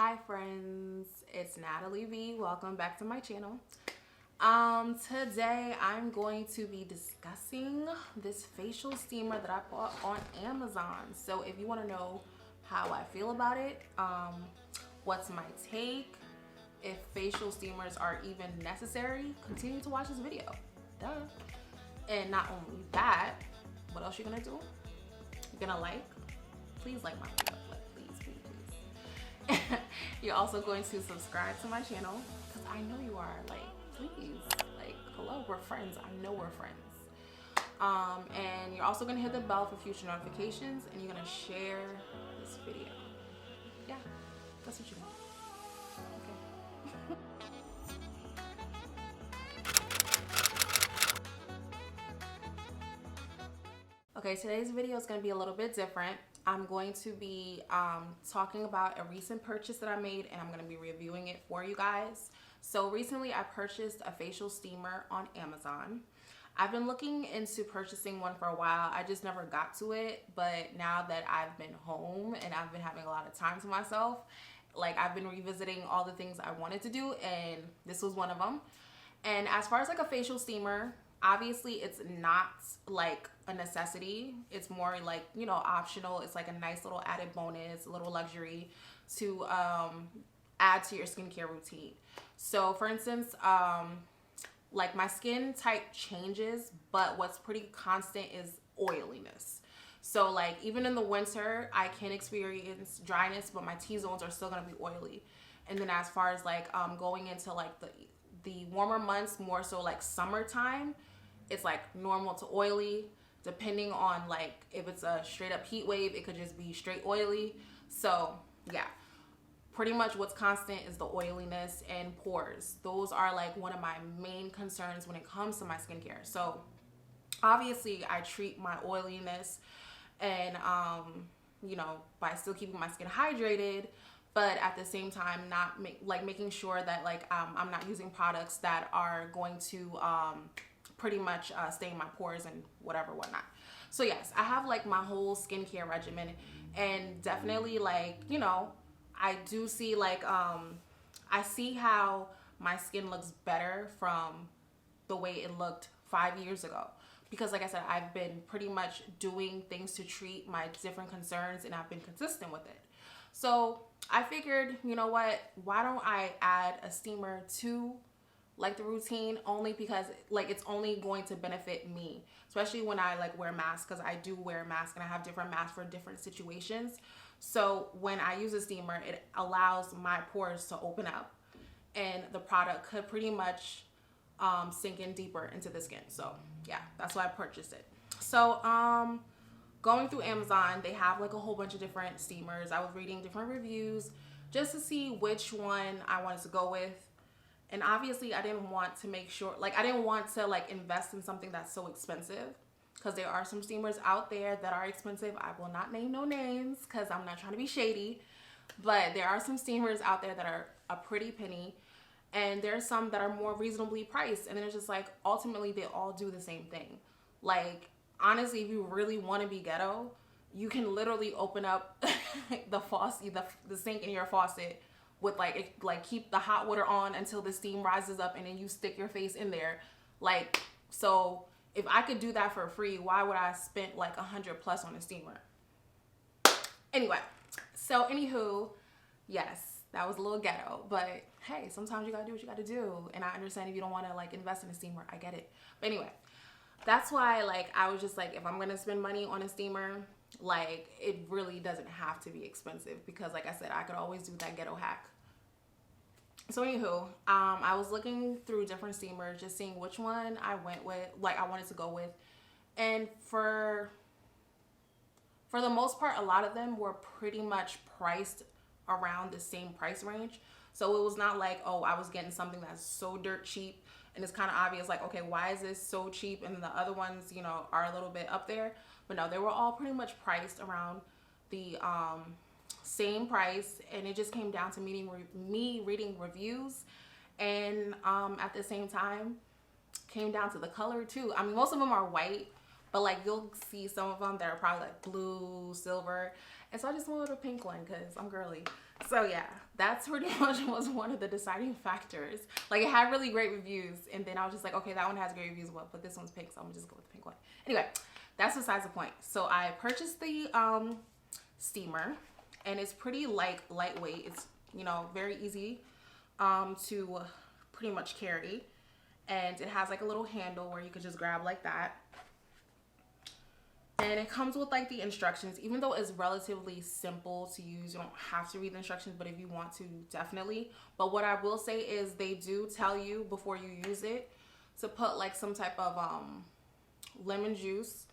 Hi friends, it's Natalie V. Welcome back to my channel. Today I'm going to be discussing this facial steamer that I bought on Amazon. So if you want to know how I feel about it, what's my take, if facial steamers are even necessary, continue to watch this video. Duh. And not only that, what else you gonna do? You're gonna please like my video. Please. You're also going to subscribe to my channel because I know you are. Please, hello, we're friends. I know we're friends. And you're also gonna hit the bell for future notifications, and you're gonna share this video. Yeah, that's what you want. Okay, today's video is going to be a little bit different. I'm going to be talking about a recent purchase that I made, and I'm going to be reviewing it for you guys. So recently I purchased a facial steamer on Amazon. I've been looking into purchasing one for a while. I just never got to it, but now that I've been home and I've been having a lot of time to myself, I've been revisiting all the things I wanted to do, and this was one of them. And as far as a facial steamer, obviously it's not a necessity. It's more optional. It's a nice little added bonus, a little luxury to add to your skincare routine. So for instance, my skin type changes, but what's pretty constant is oiliness. So even in the winter, I can experience dryness, but my T-zones are still gonna be oily. And then as far as going into the warmer months, more so summertime, it's normal to oily. Depending on if it's a straight up heat wave, it could just be straight oily. So yeah, pretty much what's constant is the oiliness and pores. Those are one of my main concerns when it comes to my skincare. So obviously I treat my oiliness and by still keeping my skin hydrated, but at the same time not making sure that I'm not using products that are going to pretty much stain my pores and whatnot. So yes, I have my whole skincare regimen, and definitely I do see I see how my skin looks better from the way it looked 5 years ago, because like I said, I've been pretty much doing things to treat my different concerns, and I've been consistent with it. So I figured, you know what, why don't I add a steamer to the routine, only because it's only going to benefit me, especially when I wear masks, because I do wear masks and I have different masks for different situations. So when I use a steamer, it allows my pores to open up, and the product could pretty much sink in deeper into the skin. So yeah, that's why I purchased it. So going through Amazon, they have a whole bunch of different steamers. I was reading different reviews just to see which one I wanted to go with. And obviously I didn't want to make sure, I didn't want to invest in something that's so expensive, because there are some steamers out there that are expensive. I will not name no names because I'm not trying to be shady, but there are some steamers out there that are a pretty penny, and there's some that are more reasonably priced, and then it's just ultimately they all do the same thing. Honestly, if you really want to be ghetto, you can literally open up the faucet, the sink in your faucet, with keep the hot water on until the steam rises up, and then you stick your face in there. So if I could do that for free, why would I spend $100+ on a steamer? Anyway, so anywho, yes, that was a little ghetto, but hey, sometimes you gotta do what you gotta do, and I understand if you don't want to invest in a steamer. I get it. But anyway, that's why I was just if I'm gonna spend money on a steamer, it really doesn't have to be expensive, because like I said, I could always do that ghetto hack. So anywho, I was looking through different steamers, just seeing which one I went with, I wanted to go with. And for the most part, a lot of them were pretty much priced around the same price range. So it was not oh, I was getting something that's so dirt cheap, and it's kind of obvious okay, why is this so cheap, and then the other ones are a little bit up there. But no, they were all pretty much priced around the same price, and it just came down to me reading reviews, and at the same time came down to the color too. I mean, most of them are white, but you'll see some of them that are probably blue, silver, and so I just went with a pink one because I'm girly. So yeah, that's pretty much was one of the deciding factors. Like, it had really great reviews, and then I was just like, okay, that one has great reviews, but this one's pink, so I'm gonna just go with the pink one. Anyway, that's besides the point. So I purchased the steamer, and it's pretty lightweight. It's, you know, very easy to pretty much carry, and it has like a little handle where you could just grab like that. And it comes with like the instructions. Even though it's relatively simple to use, you don't have to read the instructions, but if you want to, definitely. But what I will say is they do tell you before you use it to put like some type of lemon juice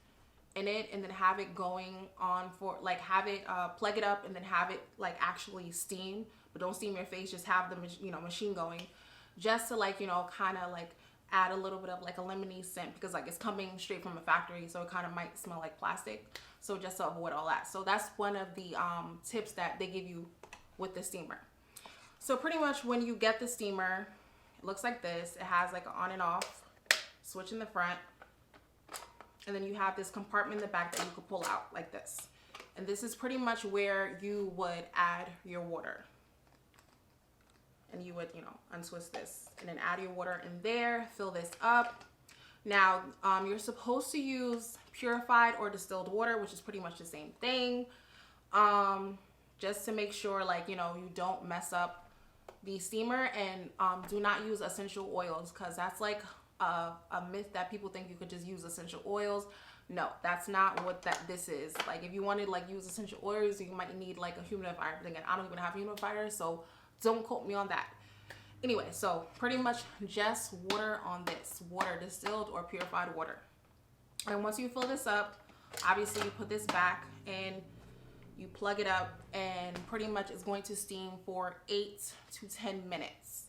in it, and then have it going on for like, have it plug it up, and then have it like actually steam, but don't steam your face, just have the, you know, machine going, just to like, you know, kind of like add a little bit of like a lemony scent, because like it's coming straight from a factory, so it kind of might smell like plastic, so just to avoid all that. So that's one of the tips that they give you with the steamer. So pretty much when you get the steamer, it looks like this. It has like an on and off switch in the front, and then you have this compartment in the back that you could pull out like this, and this is pretty much where you would add your water. And you would, you know, untwist this and then add your water in there, fill this up. Now, you're supposed to use purified or distilled water, which is pretty much the same thing. Just to make sure, like, you know, you don't mess up the steamer. And do not use essential oils, because that's like a myth that people think you could just use essential oils. No, that's not what this is. Like, if you wanted like use essential oils, you might need like a humidifier. But again, I don't even have a humidifier, so don't quote me on that. Anyway, so pretty much just water on this. Water, distilled or purified water. And once you fill this up, obviously you put this back and you plug it up, and pretty much it's going to steam for 8 to 10 minutes.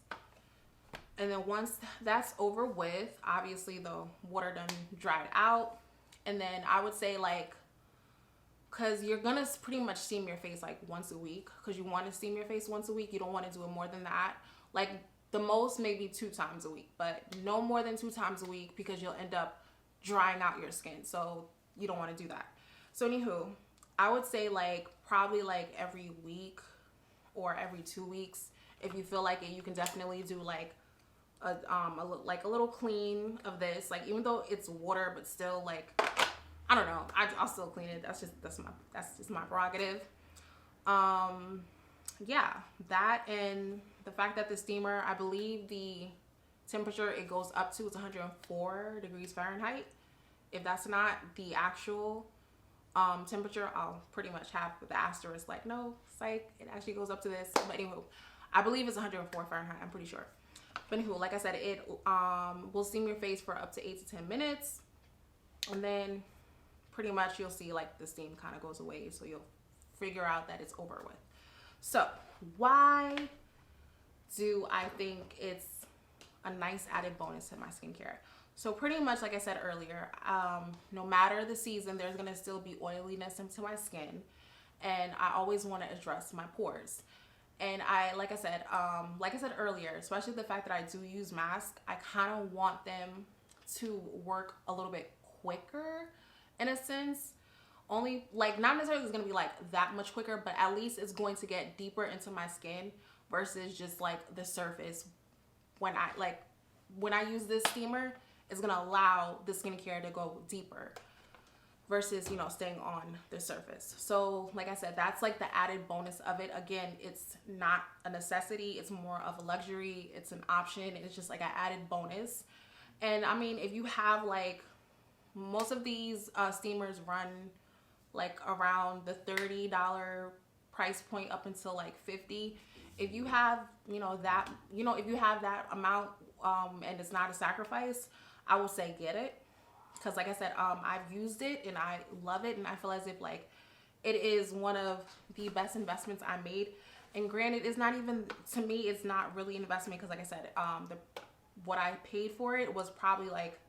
And then once that's over with, obviously the water done dried out. And then I would say like, because you're gonna pretty much steam your face like once a week, because you want to steam your face once a week. You don't want to do it more than that. Like the most maybe 2 times a week, but no more than 2 times a week, because you'll end up drying out your skin. So you don't want to do that. So anywho, I would say like probably like every week or every 2 weeks. If you feel like it, you can definitely do like a little clean of this. Like, even though it's water, but still like, I don't know, I'll still clean it. That's just my prerogative. Yeah, that, and the fact that the steamer, I believe the temperature it goes up to is 104 degrees Fahrenheit. If that's not the actual temperature, I'll pretty much have with the asterisk like, no, psych, it actually goes up to this. But anyway, I believe it's 104 Fahrenheit, I'm pretty sure. But anyway, like I said, it will steam your face for up to 8 to 10 minutes, and then pretty much you'll see like the steam kind of goes away, so you'll figure out that it's over with. So why do I think it's a nice added bonus to my skincare? So pretty much, like I said earlier, no matter the season, there's gonna still be oiliness into my skin, and I always want to address my pores. And like I said earlier, especially the fact that I do use masks, I kind of want them to work a little bit quicker in a sense. Only, like, not necessarily it's going to be like that much quicker, but at least it's going to get deeper into my skin versus just like the surface. When I use this steamer, it's going to allow the skincare to go deeper versus, you know, staying on the surface. So like I said, that's like the added bonus of it. Again, it's not a necessity, it's more of a luxury, it's an option, it's just like an added bonus. And I mean, if you have like, most of these steamers run like around the $30 price point up until like $50. If you have, you know, that, you know, if you have that amount and it's not a sacrifice, I will say get it. Because like I said, I've used it and I love it, and I feel as if like it is one of the best investments I made. And granted, it's not even, to me, it's not really an investment, because like I said, what I paid for it was probably like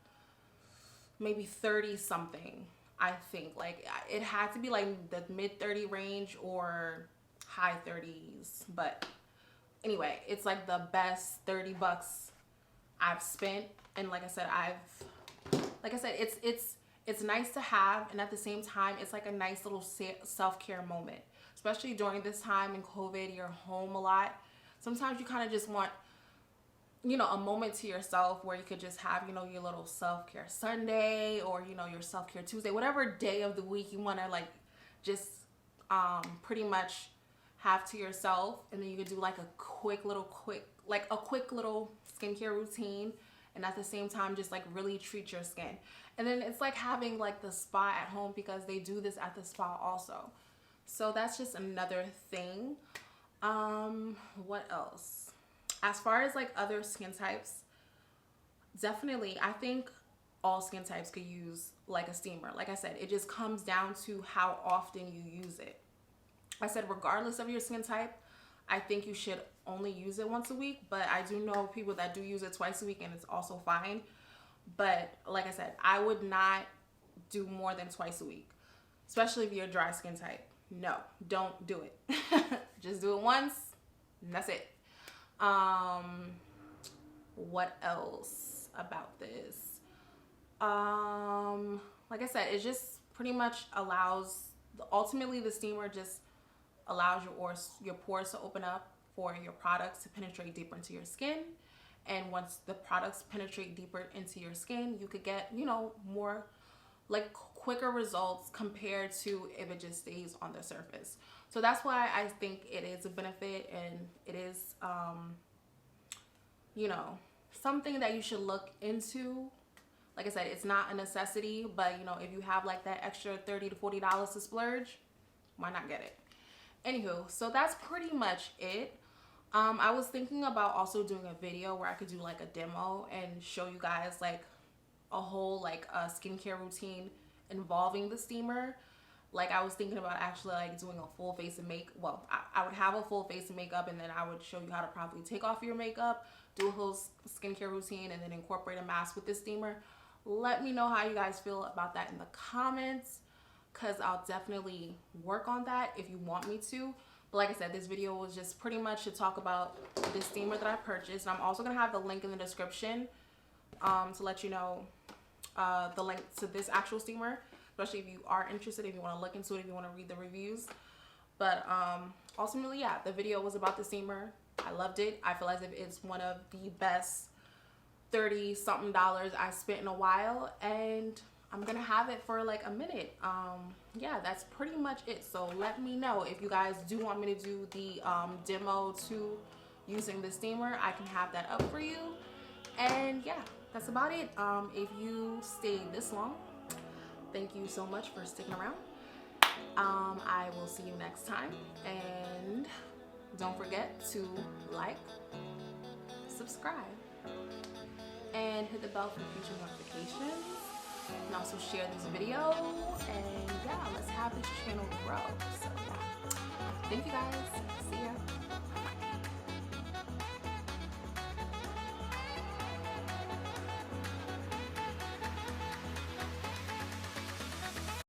maybe 30 something. I think like it had to be like the mid 30 range or high 30s. But anyway, it's like the best $30 I've spent. And like I said, it's nice to have, and at the same time, it's like a nice little self-care moment. especially during this time in COVID, you're home a lot. Sometimes you kind of just want, you know, a moment to yourself where you could just have, you know, your little self-care Sunday, or, you know, your self-care Tuesday, whatever day of the week you want to like just pretty much have to yourself. And then you could do like a quick little skincare routine, and at the same time just like really treat your skin. And then it's like having like the spa at home, because they do this at the spa also. So that's just another thing. What else? As far as like other skin types, definitely I think all skin types could use like a steamer. Like I said, it just comes down to how often you use it. I said regardless of your skin type, I think you should only use it once a week, but I do know people that do use it twice a week, and it's also fine. But like I said, I would not do more than twice a week, especially if you're a dry skin type. No, don't do it. Just do it once, and that's it. What else about this? Like I said, it just pretty much allows, ultimately the steamer just allows your pores to open up for your products to penetrate deeper into your skin. And once the products penetrate deeper into your skin, you could get, you know, more like quicker results compared to if it just stays on the surface. So that's why I think it is a benefit, and it is, you know, something that you should look into. Like I said, it's not a necessity, but you know, if you have like that extra $30 to $40 to splurge, why not get it? Anywho, so that's pretty much it. I was thinking about also doing a video where I could do like a demo and show you guys like a whole like a skincare routine involving the steamer. Like I was thinking about actually like doing a full face of makeup. Well, I would have a full face of makeup, and then I would show you how to properly take off your makeup, do a whole skincare routine, and then incorporate a mask with the steamer. Let me know how you guys feel about that in the comments, because I'll definitely work on that if you want me to. But like I said, this video was just pretty much to talk about this steamer that I purchased. And I'm also going to have the link in the description to let you know the link to this actual steamer, especially if you are interested, if you want to look into it, if you want to read the reviews. But ultimately, yeah, the video was about the steamer. I loved it. I feel as if it's one of the best 30-something dollars I spent in a while, and I'm gonna have it for like a minute. Yeah, that's pretty much it. So let me know if you guys do want me to do the demo to using the steamer. I can have that up for you. And yeah, that's about it. If you stayed this long, thank you so much for sticking around. I will see you next time, and don't forget to like, subscribe, and hit the bell for future notifications. And also share this video, and yeah, let's have this channel grow. So yeah, thank you guys.